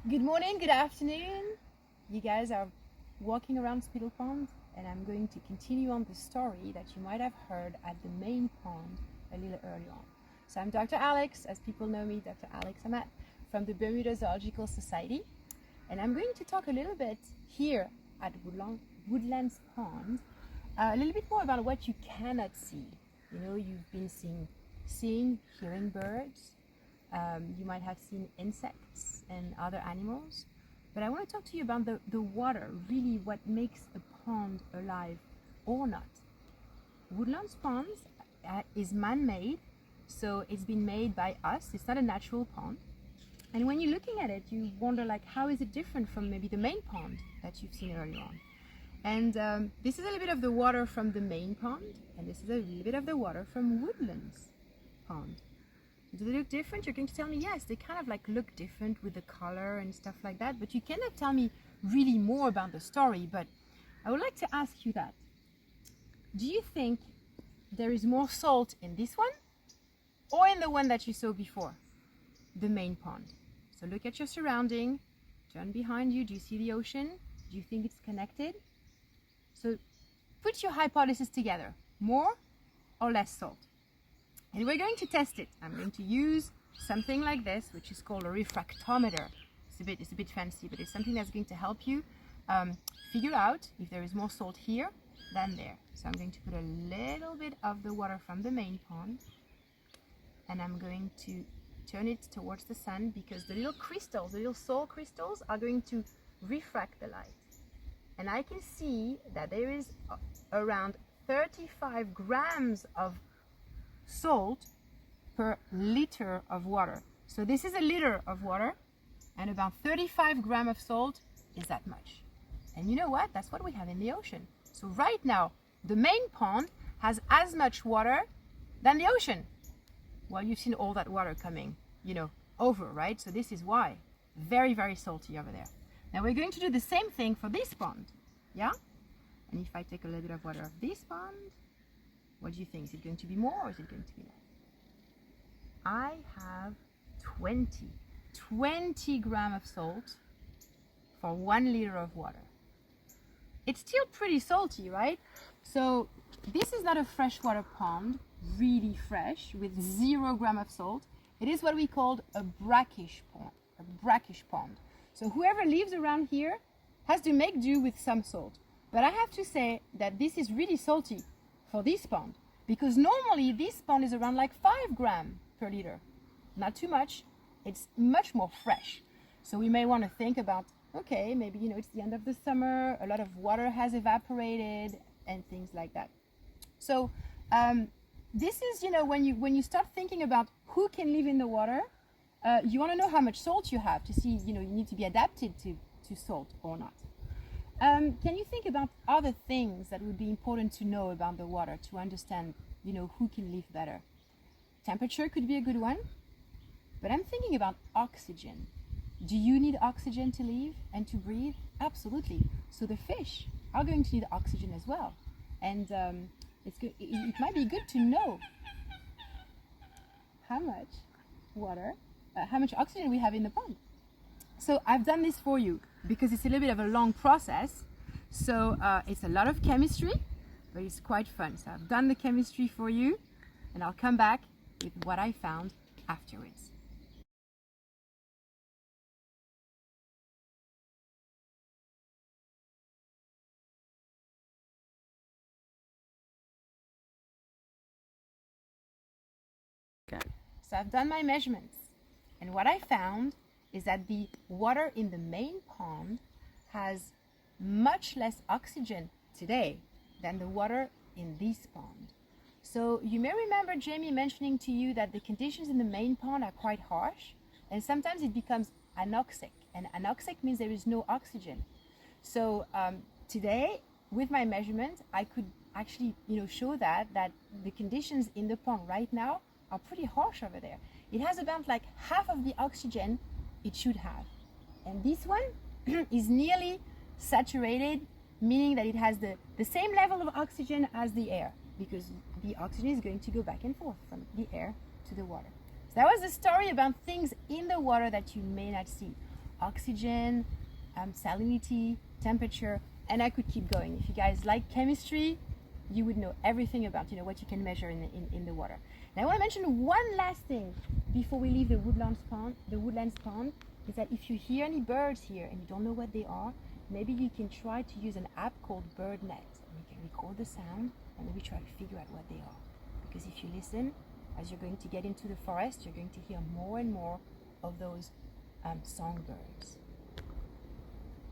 Good morning, good afternoon. You guys are walking around Spittle Pond, and I'm going to continue on the story that you might have heard at the main pond a little earlier on. So I'm Dr. Alex, as people know me, Dr. Alex Amat from the Bermuda Zoological Society, and I'm going to talk a little bit here at Woodlands Pond, a little bit more about what you cannot see. You know, you've been hearing birds. You might have seen insects and other animals, but I want to talk to you about the water, really what makes a pond alive or not. Woodlands Ponds is man-made, so it's been made by us. It's not a natural pond. And when you're looking at it, you wonder, like, how is it different from maybe the main pond that you've seen earlier on? And this is a little bit of the water from the main pond, and this is a little bit of the water from Woodlands Pond. Do they look different? You're going to tell me yes, they kind of like look different with the color and stuff like that, but you cannot tell me really more about the story. But I would like to ask you that. Do you think there is more salt in this one or in the one that you saw before, the main pond? So look at your surrounding, turn behind you. Do you see the ocean? Do you think it's connected? So put your hypothesis together, more or less salt. And we're going to test it. I'm going to use something like this, which is called a refractometer. It's a bit fancy, but it's something that's going to help you figure out if there is more salt here than there. So I'm going to put a little bit of the water from the main pond, and I'm going to turn it towards the sun, because the little crystals, the little salt crystals, are going to refract the light. And I can see that there is around 35 grams of salt per liter of water. So this is a liter of water, and about 35 grams of salt is that much. And you know what? That's what we have in the ocean. So right now, the main pond has as much water than the ocean. Well, you've seen all that water coming, over, right? So this is why. Very, very salty over there. Now we're going to do the same thing for this pond, yeah? And if I take a little bit of water of this pond, what do you think? Is it going to be more or is it going to be less? I have 20 grams of salt for 1 liter of water. It's still pretty salty, right? So this is not a freshwater pond, really fresh, with 0 grams of salt. It is what we call a brackish pond. So whoever lives around here has to make do with some salt. But I have to say that this is really salty for this pond, because normally this pond is around like 5 grams per liter. Not too much. It's much more fresh. So we may want to think about, okay, maybe it's the end of the summer, a lot of water has evaporated and things like that. So this is, when you start thinking about who can live in the water, you want to know how much salt you have to see, you need to be adapted to salt or not. Can you think about other things that would be important to know about the water to understand, who can live better? Temperature could be a good one, but I'm thinking about oxygen. Do you need oxygen to live and to breathe? Absolutely. So the fish are going to need oxygen as well. And it might be good to know how much oxygen we have in the pond. So I've done this for you because it's a little bit of a long process. So it's a lot of chemistry, but it's quite fun. So I've done the chemistry for you, and I'll come back with what I found afterwards. Okay. So I've done my measurements, and what I found is that the water in the main pond has much less oxygen today than the water in this pond. So you may remember Jamie mentioning to you that the conditions in the main pond are quite harsh, and sometimes it becomes anoxic, and anoxic means there is no oxygen. So today, with my measurement, I could actually show that the conditions in the pond right now are pretty harsh over there. It has about like half of the oxygen it should have, and this one is nearly saturated, meaning that it has the same level of oxygen as the air, because the oxygen is going to go back and forth from the air to the water. So that was the story about things in the water that you may not see. oxygen, salinity, temperature, and I could keep going. If you guys like chemistry, you would know everything about what you can measure in the water. Now I want to mention one last thing before we leave the woodlands pond. Is that if you hear any birds here and you don't know what they are, maybe you can try to use an app called BirdNet, and you can record the sound and maybe try to figure out what they are. Because if you listen, as you're going to get into the forest, you're going to hear more and more of those songbirds.